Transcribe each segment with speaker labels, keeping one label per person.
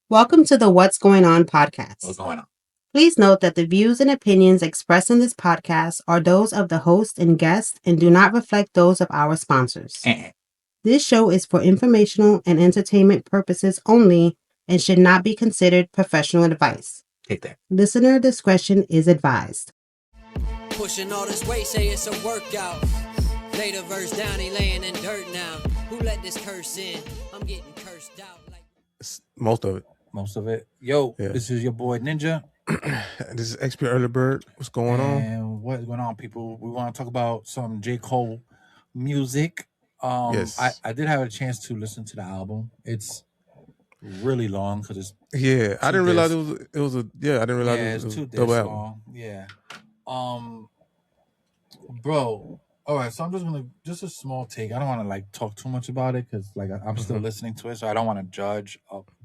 Speaker 1: Welcome to the What's Going On podcast.
Speaker 2: What's going on?
Speaker 1: Please note that the views and opinions expressed in this podcast are those of the host and guest and do not reflect those of our sponsors. This show is for informational and entertainment purposes only and should not be considered professional advice.
Speaker 2: Take that.
Speaker 1: Listener discretion is advised.
Speaker 3: Pushing all this weight, say it's a workout. Later verse down, he laying in dirt now. Who let this curse in? I'm getting cursed out.
Speaker 4: Most of it.
Speaker 2: Most of it. Yo,
Speaker 4: Yeah.
Speaker 2: This is your boy Ninja.
Speaker 4: This is XP Early Bird. What's going on?
Speaker 2: And what's going on, people? We want to talk about some J. Cole music.
Speaker 4: Yes.
Speaker 2: I did have a chance to listen to the album. It's really long because it's
Speaker 4: Yeah, I
Speaker 2: two
Speaker 4: didn't realize
Speaker 2: discs.
Speaker 4: it was a I didn't realize
Speaker 2: yeah,
Speaker 4: it
Speaker 2: it's
Speaker 4: was
Speaker 2: two
Speaker 4: a
Speaker 2: discs
Speaker 4: double album.
Speaker 2: long. Yeah. Bro. All right, so I'm just gonna just a small take. I don't want to like talk too much about it because like I'm still listening to it, so I don't want to judge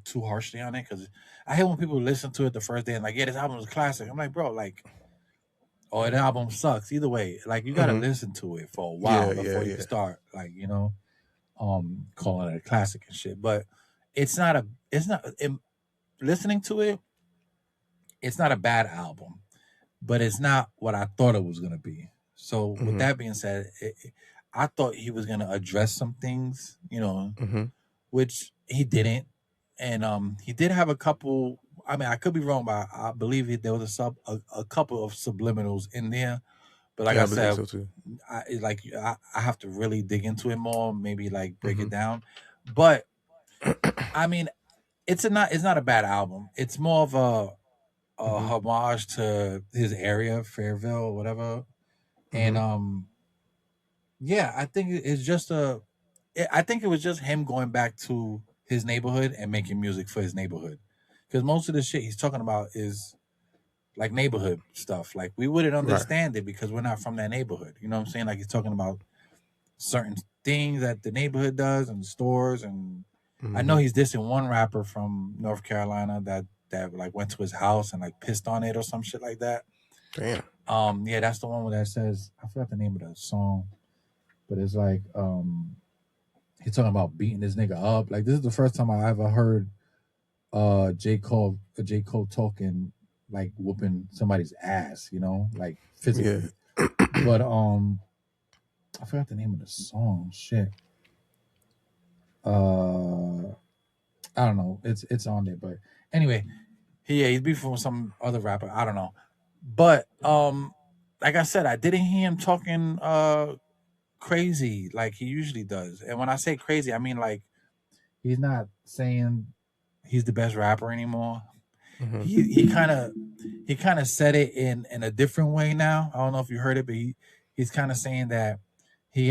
Speaker 2: too harshly on it because I hate when people listen to it the first day and like, yeah, this album is a classic. I'm like, bro, like, oh, the album sucks. Either way, like you gotta listen to it for a while
Speaker 4: Yeah,
Speaker 2: before you start like calling it a classic and shit. But it's not listening to it. It's not a bad album, but it's not what I thought it was gonna be. So with that being said, I thought he was gonna address some things, which he didn't, and he did have a couple. I mean, I could be wrong, but I believe there was a couple of subliminals in there. But like
Speaker 4: Yeah,
Speaker 2: I
Speaker 4: I believe
Speaker 2: said,
Speaker 4: so too.
Speaker 2: I have to really dig into it more, maybe like break it down. But I mean, it's not a bad album. It's more of a homage to his area, Fairville, or whatever. And yeah, I think it's just I think it was just him going back to his neighborhood and making music for his neighborhood. Because most of the shit he's talking about is like neighborhood stuff. Like we wouldn't
Speaker 4: Right.
Speaker 2: understand it because we're not from that neighborhood. You know what I'm saying? Like he's talking about certain things that the neighborhood does and stores. And I know he's dissing one rapper from North Carolina that like went to his house and like pissed on it or some shit like that.
Speaker 4: Damn.
Speaker 2: Yeah, that's the one where that says I forgot the name of the song, but it's like he's talking about beating this nigga up. Like this is the first time I ever heard J. Cole talking like whooping somebody's ass, like physically.
Speaker 4: Yeah.
Speaker 2: But I forgot the name of the song. Shit. I don't know. It's on there, but anyway, he's beefing with some other rapper. I don't know. But like I said, I didn't hear him talking crazy like he usually does. And when I say crazy, I mean like he's not saying he's the best rapper anymore. He kind of said it in a different way now. I don't know if you heard it, but he's kind of saying that he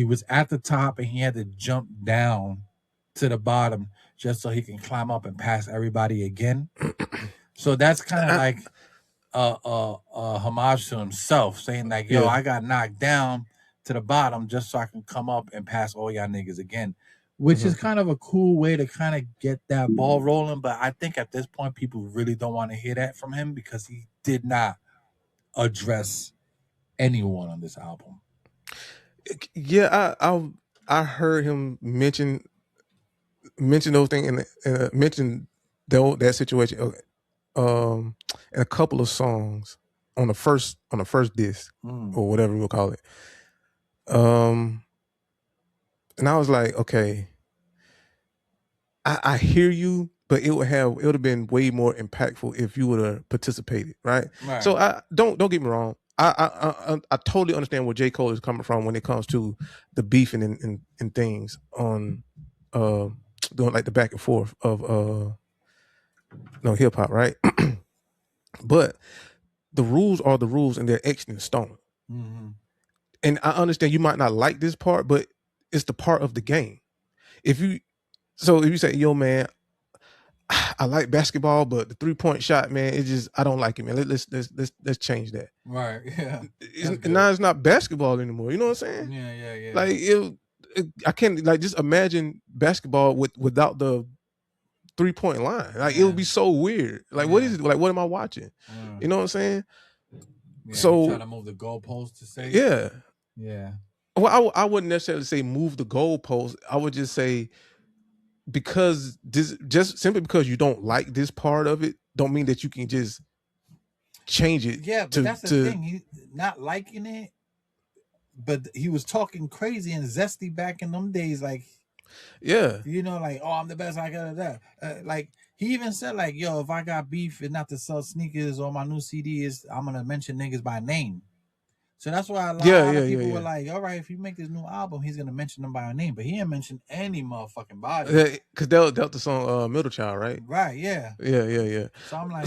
Speaker 2: was at the top and he had to jump down to the bottom just so he can climb up and pass everybody again. So that's kind of like a homage to himself, saying like, yo,
Speaker 4: Yeah.
Speaker 2: I got knocked down to the bottom just so I can come up and pass all y'all niggas again. Which is kind of a cool way to kind of get that ball rolling. But I think at this point, people really don't want to hear that from him because he did not address anyone on this album.
Speaker 4: Yeah, I heard him mention those things and mention that situation in a couple of songs on the first disc or whatever we'll call it. And I was like, okay, I hear you, but it would have been way more impactful if you would have participated, right? So I don't get me wrong. I totally understand where J. Cole is coming from when it comes to the beefing and things on doing like the back and forth of hip hop, right? But the rules are the rules and they're etched in stone. And I understand you might not like this part, but it's the part of the game. If you say, yo, man, I like basketball, but the 3-point shot, man, I don't like it, man. Let's change that.
Speaker 2: Right. Yeah.
Speaker 4: Now it's not basketball anymore. You know what I'm saying?
Speaker 2: Yeah.
Speaker 4: Like I can't like just imagine basketball without the 3-point line. Like it would be so weird. Like what is it? Like what am I watching? You know what I'm saying?
Speaker 2: Yeah,
Speaker 4: So
Speaker 2: trying to move the goalpost to say.
Speaker 4: Yeah. Well, I wouldn't necessarily say move the goalpost. I would just say because this just simply because you don't like this part of it, don't mean that you can just change it.
Speaker 2: Yeah, but that's the thing. He not liking it, but he was talking crazy and zesty back in them days, like,
Speaker 4: yeah,
Speaker 2: like, oh, I'm the best. I got that. Like he even said, like, yo, if I got beef and not to sell sneakers or my new CD is, I'm gonna mention niggas by name. So that's why a lot of people were like, all right, if you make this new album, he's gonna mention them by name, but he didn't mention any motherfucking body.
Speaker 4: Because that was the song Middle Child, right?
Speaker 2: Right, yeah.
Speaker 4: Yeah.
Speaker 2: So I'm like,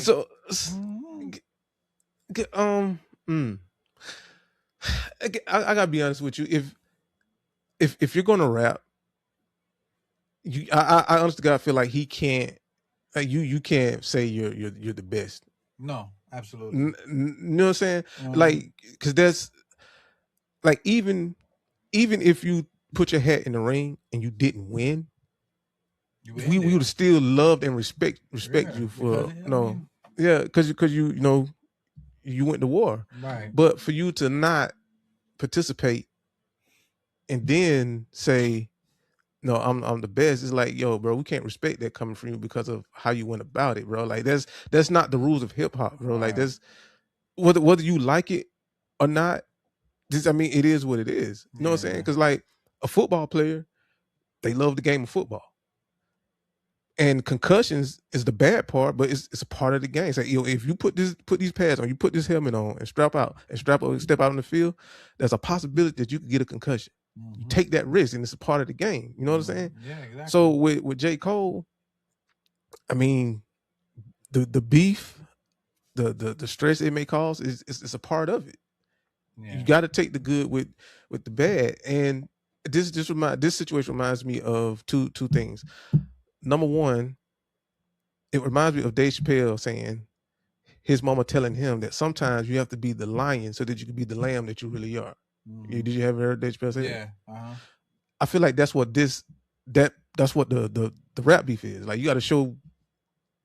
Speaker 4: I gotta be honest with you. If you're gonna rap, I honestly gotta feel like he can't. You can't say you're the best.
Speaker 2: No, absolutely.
Speaker 4: You know what I'm saying? Like, because there's like even if you put your hat in the ring and you didn't win, we would have still loved and respect you for because you went to war,
Speaker 2: right?
Speaker 4: But for you to not participate and then say, no, I'm the best, it's like, yo, bro, we can't respect that coming from you because of how you went about it, bro. Like that's not the rules of hip hop, bro. Right. Like that's whether you like it or not. I mean, it is what it is. You know what I'm saying? Because like a football player, they love the game of football. And concussions is the bad part, but it's a part of the game. It's like, if you put these pads on, you put this helmet on and step out on the field, there's a possibility that you could get a concussion. Mm-hmm. You take that risk, and it's a part of the game. You know what I'm saying?
Speaker 2: Yeah, exactly.
Speaker 4: So with J. Cole, I mean, the beef, the stress it may cause is a part of it. Yeah. You got to take the good with the bad, and this situation reminds me of two things. Number one, it reminds me of Dave Chappelle saying, his mama telling him that sometimes you have to be the lion so that you can be the lamb that you really are. Mm-hmm. Did you ever heard Dave Chappelle say that?
Speaker 2: Yeah.
Speaker 4: I feel like that's what that's what the rap beef is. Like you got to show,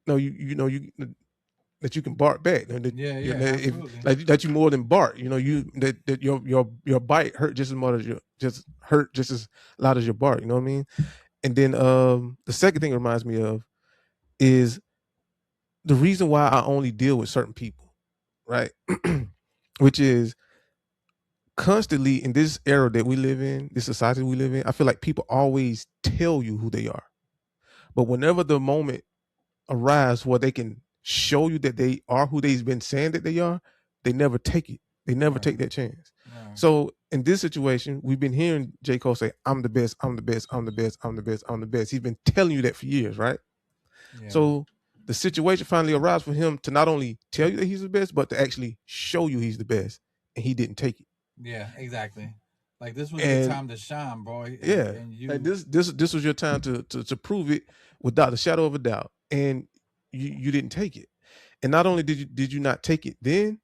Speaker 4: that you can bark back. That you more than bark. That your bite hurt just as much as hurt just as loud as your bark. You know what I mean? And then the second thing it reminds me of is the reason why I only deal with certain people, right? Which is constantly in this era that we live in, this society we live in, I feel like people always tell you who they are. But whenever the moment arrives where they can show you that they are who they've been saying that they are, they never take it. They never take that chance. Right. So in this situation, we've been hearing J. Cole say, I'm the best, I'm the best, I'm the best, I'm the best, I'm the best. He's been telling you that for years, right? Yeah. So the situation finally arrives for him to not only tell you that he's the best, but to actually show you he's the best. And he didn't take it.
Speaker 2: Yeah, exactly. Like this was your time to shine, boy.
Speaker 4: And like this was your time to prove it without a shadow of a doubt. And you didn't take it. And not only did you not take it then,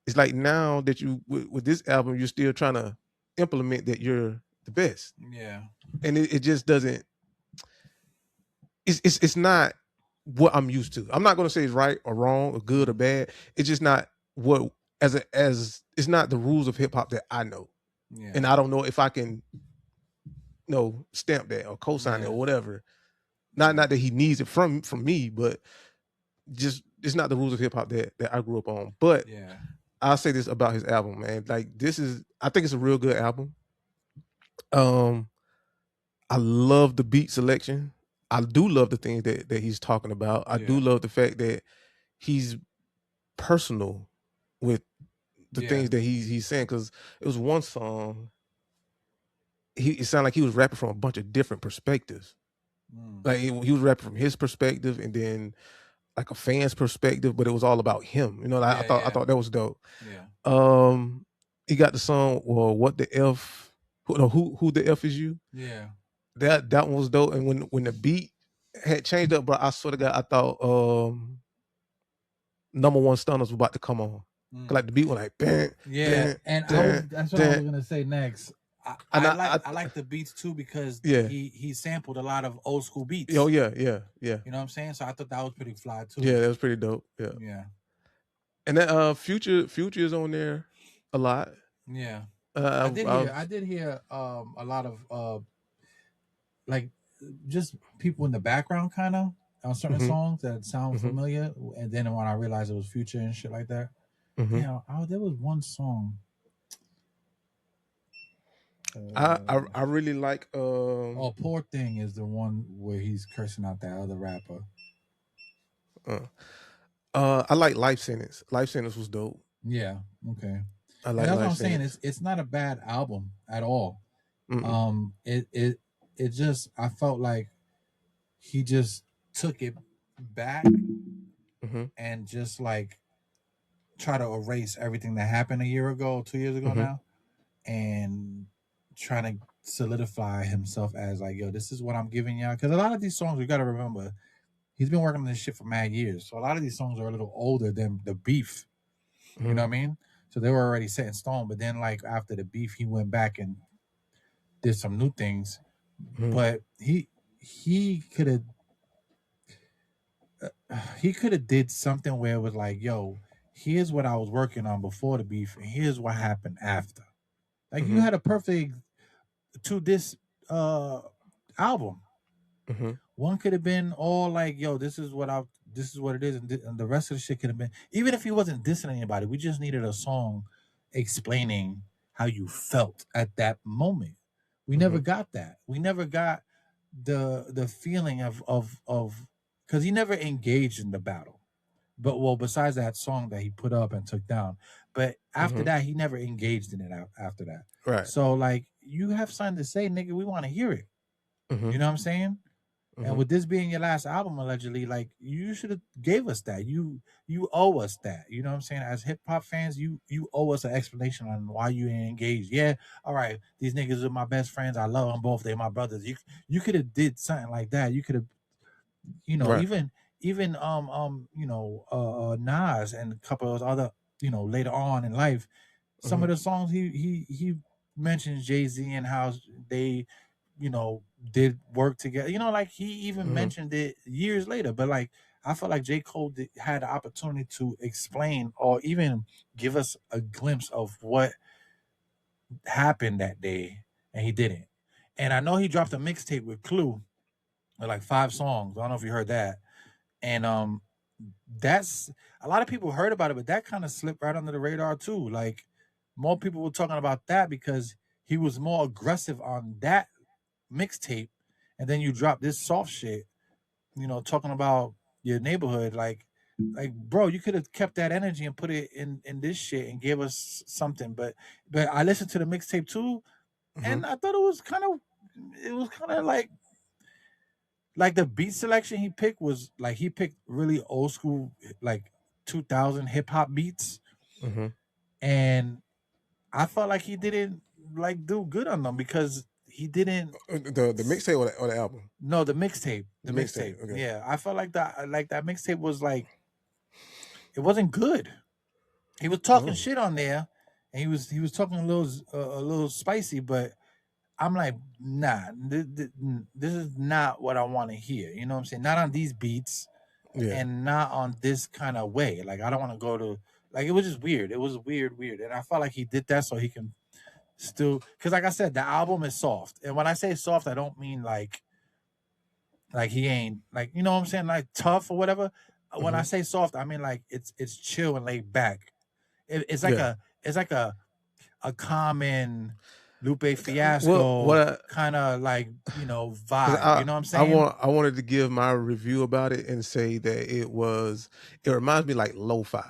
Speaker 4: it's like now that you with this album, you're still trying to implement that you're the best.
Speaker 2: Yeah. And
Speaker 4: it just doesn't. It's not what I'm used to. I'm not going to say it's right or wrong or good or bad. It's just not what as it's not the rules of hip hop that I know. Yeah. And I don't know if I can stamp that or co-sign it or whatever. Not that he needs it from me, but just it's not the rules of hip hop that I grew up on. But I'll say this about his album, man. Like I think it's a real good album. I love the beat selection. I do love the things that he's talking about. I do love the fact that he's personal with the things that he's saying. Because it was one song, it sounded like he was rapping from a bunch of different perspectives. Like he was rapping from his perspective, and then like a fan's perspective, but it was all about him. I thought that was dope. Yeah. He got the song, well, what the F? Who the F is you?
Speaker 2: Yeah.
Speaker 4: That one was dope. And when the beat had changed up, bro, I swear to God, I thought Number One Stunners was about to come on. Like the beat was like bang.
Speaker 2: Yeah, and that's what I was gonna say next. I like the beats too because he sampled a lot of old school beats.
Speaker 4: Oh yeah. You
Speaker 2: know what I'm saying? So I thought that was pretty fly too.
Speaker 4: Yeah, that was pretty dope. Yeah. And that Future is on there a lot.
Speaker 2: Yeah. I did hear a lot of like just people in the background kind of on certain songs that sound familiar, and then when I realized it was Future and shit like that, there was one song.
Speaker 4: I really like
Speaker 2: Poor Thing is the one where he's cursing out that other rapper.
Speaker 4: I like Life Sentence. Life Sentence was dope.
Speaker 2: Yeah, okay.
Speaker 4: I like
Speaker 2: that's
Speaker 4: what
Speaker 2: I'm saying. It's not a bad album at all. It just, I felt like he just took it back and just like try to erase everything that happened a year ago, 2 years ago now, and trying to solidify himself as like, yo, this is what I'm giving y'all. Because a lot of these songs, we got to remember, he's been working on this shit for mad years. So a lot of these songs are a little older than the Beef. You know what I mean? So they were already set in stone. But then, like, after the Beef, he went back and did some new things. But he could have did something where it was like, yo, here's what I was working on before the Beef, and here's what happened after. Like, you had a perfect to this album. One could have been all like, yo, this is what it is, and the rest of the shit could have been, even if he wasn't dissing anybody, we just needed a song explaining how you felt at that moment. We never got that. We never got the feeling of because he never engaged in the battle. But besides that song that he put up and took down, but after that, he never engaged in it after that.
Speaker 4: Right.
Speaker 2: So like, you have something to say, nigga, we want to hear it. You know what I'm saying? And with this being your last album, allegedly, like, you should have gave us that. You owe us that. You know what I'm saying? As hip hop fans, you owe us an explanation on why you ain't engaged. Yeah, all right, these niggas are my best friends. I love them both. They're my brothers. You could have did something like that. You could have, even Nas and a couple of those other, later on in life, some of the songs he mentions Jay-Z and how they, did work together. Like, he even mentioned it years later. But like, I felt like J. Cole had the opportunity to explain or even give us a glimpse of what happened that day, and he didn't. And I know he dropped a mixtape with Clue with like 5 songs. I don't know if you heard that. And that's, a lot of people heard about it, but that kind of slipped right under the radar too. Like, more people were talking about that because he was more aggressive on that mixtape, and then you drop this soft shit, talking about your neighborhood. Like bro, you could have kept that energy and put it in this shit and gave us something. But I listened to the mixtape too, and I thought it was kind of like the beat selection he picked was like, he picked really old school, like 2000 hip hop beats, and I felt like he didn't like do good on them because he didn't
Speaker 4: the mixtape or the album.
Speaker 2: No, the mixtape. The mixtape.
Speaker 4: Okay.
Speaker 2: Yeah, I felt like that mixtape was like, it wasn't good. He was talking shit on there, and he was talking a little spicy, but I'm like, nah, this is not what I want to hear. You know what I'm saying? Not on these beats, and not on this kind of way. Like, I don't want to go to, like, it was just weird. It was weird, and I felt like he did that so he can still, because like I said, the album is soft, and when I say soft, I don't mean like he ain't, like, you know what I'm saying, like tough or whatever. When I say soft, I mean like it's chill and laid back. It's like a common Lupe Fiasco kind of like, vibe. You know what I'm saying?
Speaker 4: I wanted to give my review about it and say that it reminds me like lo-fi.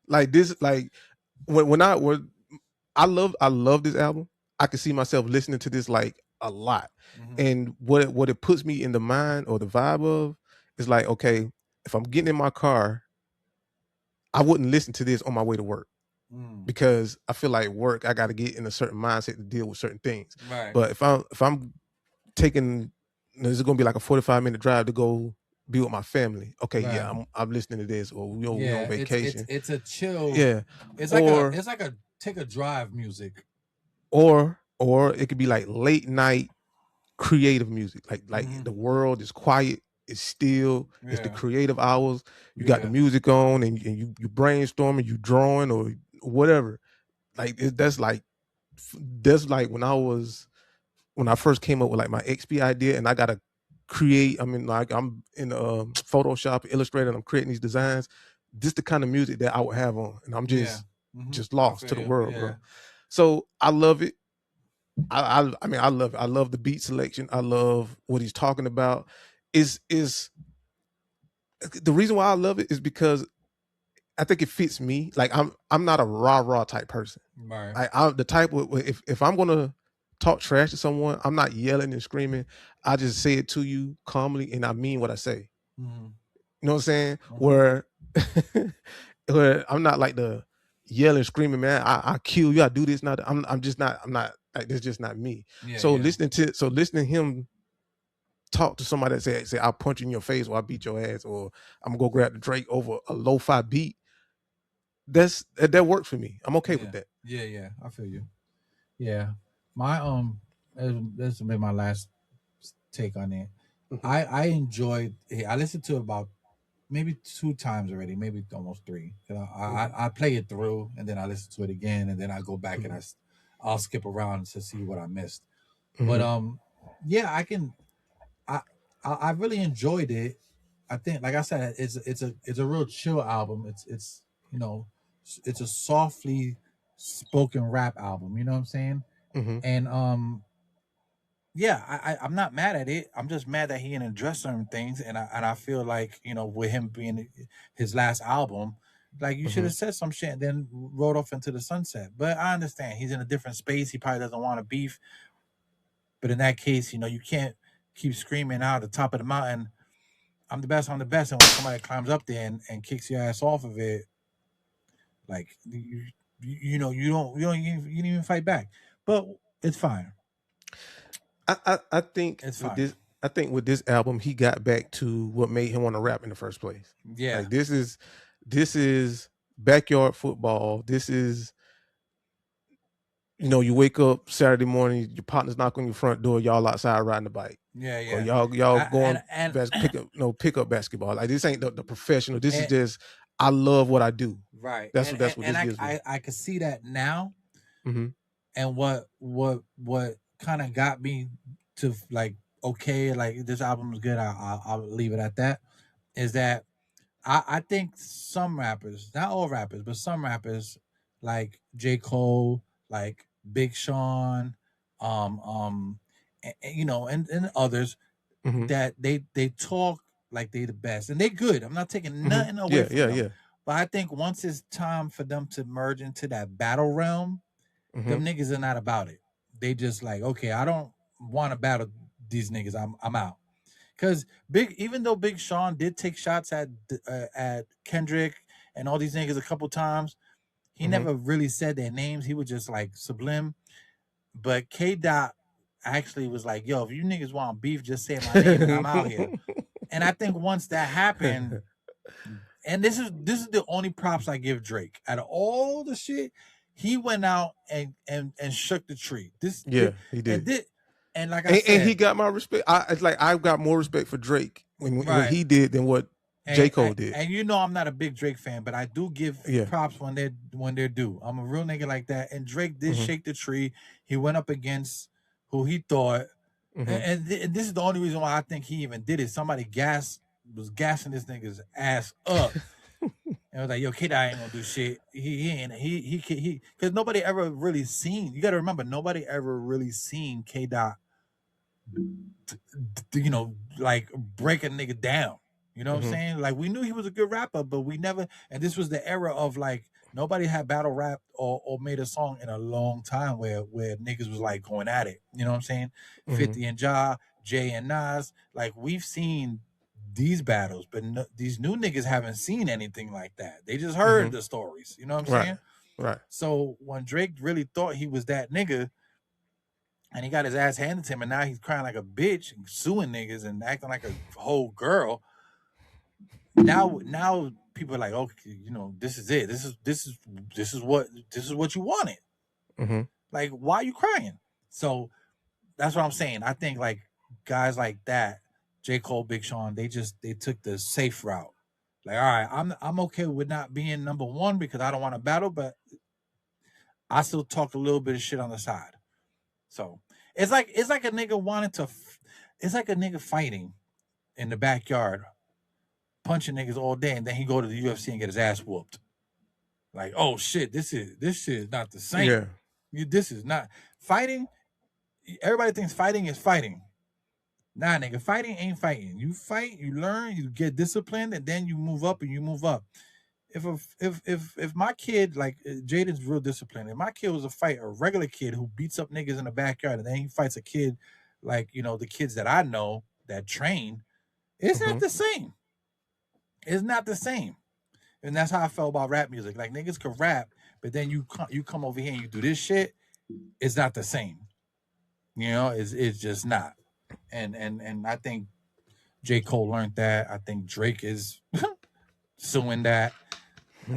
Speaker 4: Like this, like when I love this album. I can see myself listening to this like a lot. And what it puts me in the mind or the vibe of is like, okay, if I'm getting in my car, I wouldn't listen to this on my way to work. Because I feel like work, I got to get in a certain mindset to deal with certain things.
Speaker 2: Right.
Speaker 4: But if I'm taking, this is going to be like a 45-minute drive to go be with my family. Okay, right. I'm listening to this, or we on vacation.
Speaker 2: It's a chill.
Speaker 4: Yeah.
Speaker 2: It's like a take a drive music.
Speaker 4: Or it could be like late night creative music. Like the world is quiet. It's still, it's the creative hours. You got the music on, and you brainstorming, you drawing or whatever. Like that's like when I was when I first came up with like my XP idea, and I gotta create. I mean, like I'm in Photoshop, Illustrator, and I'm creating these designs. This the kind of music that I would have on, and I'm just lost to the world, bro. So I love it. I mean, I love it. I love the beat selection. I love what he's talking about. Is the reason why I love it is because I think it fits me. Like I'm not a rah type person.
Speaker 2: Right.
Speaker 4: I'm the type of, if I'm gonna talk trash to someone, I'm not yelling and screaming. I just say it to you calmly, and I mean what I say.
Speaker 2: Mm-hmm.
Speaker 4: You know what I'm saying? Where I'm not like the yelling, screaming, man. I kill you. I do this. Not. I'm just not. I'm not. Like, that's just not me. Listening to him talk to somebody that say I'll punch you in your face or I'll beat your ass or I'm gonna go grab the Drake over a lo-fi beat. That worked for me. I'm okay with that.
Speaker 2: Yeah, I feel you. Yeah, my this will be my last take on it.
Speaker 4: Mhm.
Speaker 2: I enjoyed. I listened to it about maybe 2 times already, maybe almost 3. I play it through and then I listen to it again and then I go back and I'll skip around to see what I missed. But yeah, I really enjoyed it. I think, like I said, it's a real chill album. It's you know, it's a softly spoken rap album. You know what I'm saying?
Speaker 4: Mm-hmm.
Speaker 2: And yeah, I'm not mad at it. I'm just mad that he didn't address certain things, and I feel like, with him being his last album, like you should have said some shit and then rode off into the sunset. But I understand he's in a different space. He probably doesn't want to beef. But in that case, you can't keep screaming out at the top of the mountain, I'm the best, and when somebody climbs up there and kicks your ass off of it, like you don't even fight back. But it's fine.
Speaker 4: I think
Speaker 2: It's
Speaker 4: with
Speaker 2: fine.
Speaker 4: with this album, he got back to what made him want to rap in the first place.
Speaker 2: Yeah.
Speaker 4: Like this is backyard football. This is, you wake up Saturday morning, your partner's knock on your front door, y'all outside riding the bike.
Speaker 2: Yeah.
Speaker 4: Or y'all going pick up basketball. Like this ain't the professional. This is just, I love what I do.
Speaker 2: Right.
Speaker 4: That's what this gives me.
Speaker 2: I can see that now.
Speaker 4: Mm-hmm.
Speaker 2: And what kind of got me to like, okay, like this album is good, I'll leave it at that, is that I think some rappers, not all rappers, but some rappers like J. Cole, like Big Sean, and others, that they talk like they the best and they good. I'm not taking nothing away from them. Yeah. But I think once it's time for them to merge into that battle realm, them niggas are not about it. They just like, okay, I don't want to battle these niggas. I'm out. Because even though Big Sean did take shots at Kendrick and all these niggas a couple times, he never really said their names. He was just like sublime. But K Dot actually was like, yo, if you niggas want beef, just say my name and I'm out here. And I think once that happened, and this is the only props I give Drake. Out of all the shit, he went out and shook the tree. He did. And like I said,
Speaker 4: and he got my respect. I've got more respect for Drake when he did than what J. Cole did.
Speaker 2: And I'm not a big Drake fan, but I do give props when they're due. I'm a real nigga like that. And Drake did shake the tree. He went up against who he thought, and this is the only reason why I think he even did it. Somebody was gassing this nigga's ass up. And I was like, yo, K-Dot ain't gonna do shit. He because nobody ever really seen. You got to remember, nobody ever really seen K-Dot, like break a nigga down. You know what I'm saying? Like we knew he was a good rapper, but we never. And this was the era of like nobody had battle rap or made a song in a long time where niggas was like going at it. You know what I'm saying? 50 and Ja, Jay and Nas. Like we've seen these battles, but these new niggas haven't seen anything like that. They just heard the stories. You know what I'm saying?
Speaker 4: Right.
Speaker 2: So when Drake really thought he was that nigga, and he got his ass handed to him, and now he's crying like a bitch and suing niggas and acting like a whole girl. Now people are like, okay, this is it. This is what you wanted. Like, why are you crying? So that's what I'm saying. I think like guys like that, J. Cole, Big Sean, they took the safe route. Like, all right, I'm okay with not being number one because I don't want to battle, but I still talk a little bit of shit on the side. So, It's like a nigga wanted to. It's like a nigga fighting in the backyard, punching niggas all day, and then he go to the UFC and get his ass whooped. Like, oh shit, this shit is not the same.
Speaker 4: Yeah.
Speaker 2: This is not fighting. Everybody thinks fighting is fighting. Nah, nigga, fighting ain't fighting. You fight, you learn, you get disciplined, and then you move up and you move up. If my kid, like Jaden's real disciplined, if my kid was a regular kid who beats up niggas in the backyard, and then he fights a kid like, you know, the kids that I know that train, it's not the same. It's not the same. And that's how I felt about rap music. Like, niggas can rap, but then you come over here and you do this shit, it's not the same. You know, it's just not. And I think J. Cole learned that. I think Drake is suing that.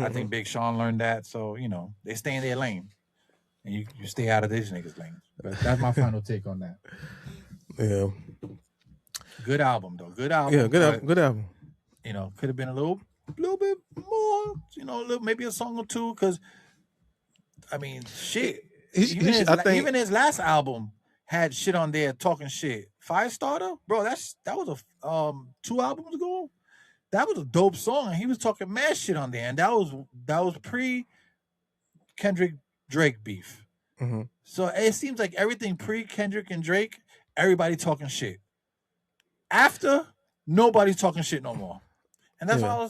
Speaker 2: I think Big Sean learned that. So, you know, they stay in their lane. And you stay out of these niggas' lane. But that's my final take on that.
Speaker 4: Yeah.
Speaker 2: Good album, though. Good album.
Speaker 4: Yeah, good album.
Speaker 2: You know, could have been a little bit more, you know, maybe a song or two. Because, I mean, shit. Even his last album had shit on there talking shit. Firestarter? Bro, that was 2 albums ago. That was a dope song, and he was talking mad shit on there, and that was pre Kendrick Drake beef.
Speaker 4: Mm-hmm.
Speaker 2: So it seems like everything pre Kendrick and Drake, everybody talking shit. After, nobody's talking shit no more, and that's why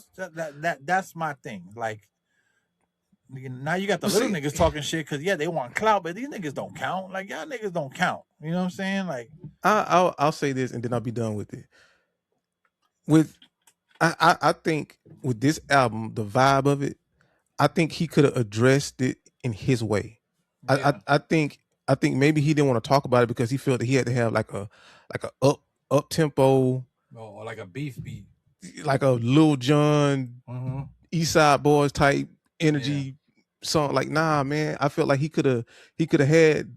Speaker 2: that's my thing. Like, now you got the little niggas talking shit because they want clout, but these niggas don't count. Like, y'all niggas don't count. You know what I'm saying? Like,
Speaker 4: I'll say this and then I'll be done with it. I think with this album, the vibe of it, I think he could have addressed it in his way. Yeah. I think maybe he didn't want to talk about it because he felt that he had to have like a up tempo,
Speaker 2: or like a beef beat,
Speaker 4: like a Lil Jon, East Side Boys type energy song. Like, nah, man, I felt like he could have had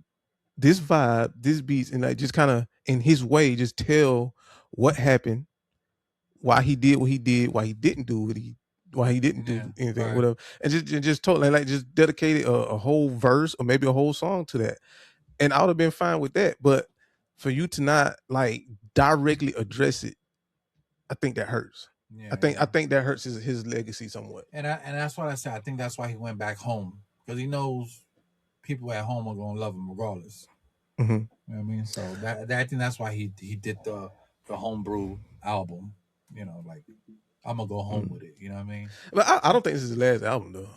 Speaker 4: this vibe, this beats, and like just kind of in his way, just tell what happened, why he did what he did, why he didn't do why he didn't do anything, right. Whatever, and just totally like just dedicated a whole verse or maybe a whole song to that, and I would have been fine with that. But for you to not like directly address it, I think that hurts. I think that hurts his legacy somewhat.
Speaker 2: And that's what I said. I think that's why he went back home, because he knows people at home are gonna love him regardless.
Speaker 4: Mm-hmm.
Speaker 2: You know what I mean? So I think that's why he did the homebrew album. You know, like, I'm gonna go home with it. You know what I mean?
Speaker 4: But I don't think this is his last album though.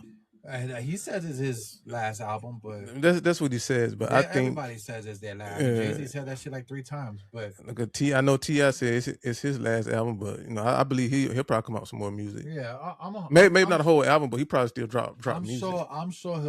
Speaker 2: He says it's his last album, but
Speaker 4: that's what he says. But I think
Speaker 2: everybody says it's their last. Jay-Z said that shit like 3 times. But
Speaker 4: I know T.I. said it's his last album, but you know, I believe he'll probably come out with some more music.
Speaker 2: Yeah,
Speaker 4: maybe not a whole album, but he probably still drop music.
Speaker 2: I'm sure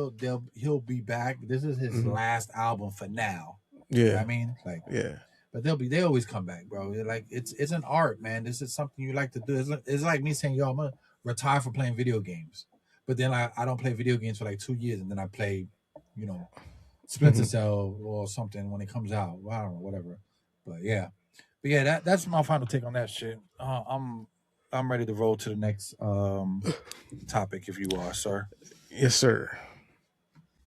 Speaker 2: he'll be back. This is his last album for now.
Speaker 4: Yeah,
Speaker 2: you know what I mean, like,
Speaker 4: yeah.
Speaker 2: But they always come back, bro. Like, it's an art, man. This is something you like to do. It's like me saying, yo, I'm gonna retire from playing video games. But then I don't play video games for like 2 years, and then I play, you know, Splinter Cell or something when it comes out. I don't know, whatever. But yeah, that's my final take on that shit. I'm ready to roll to the next topic if you are, sir.
Speaker 4: Yes, sir.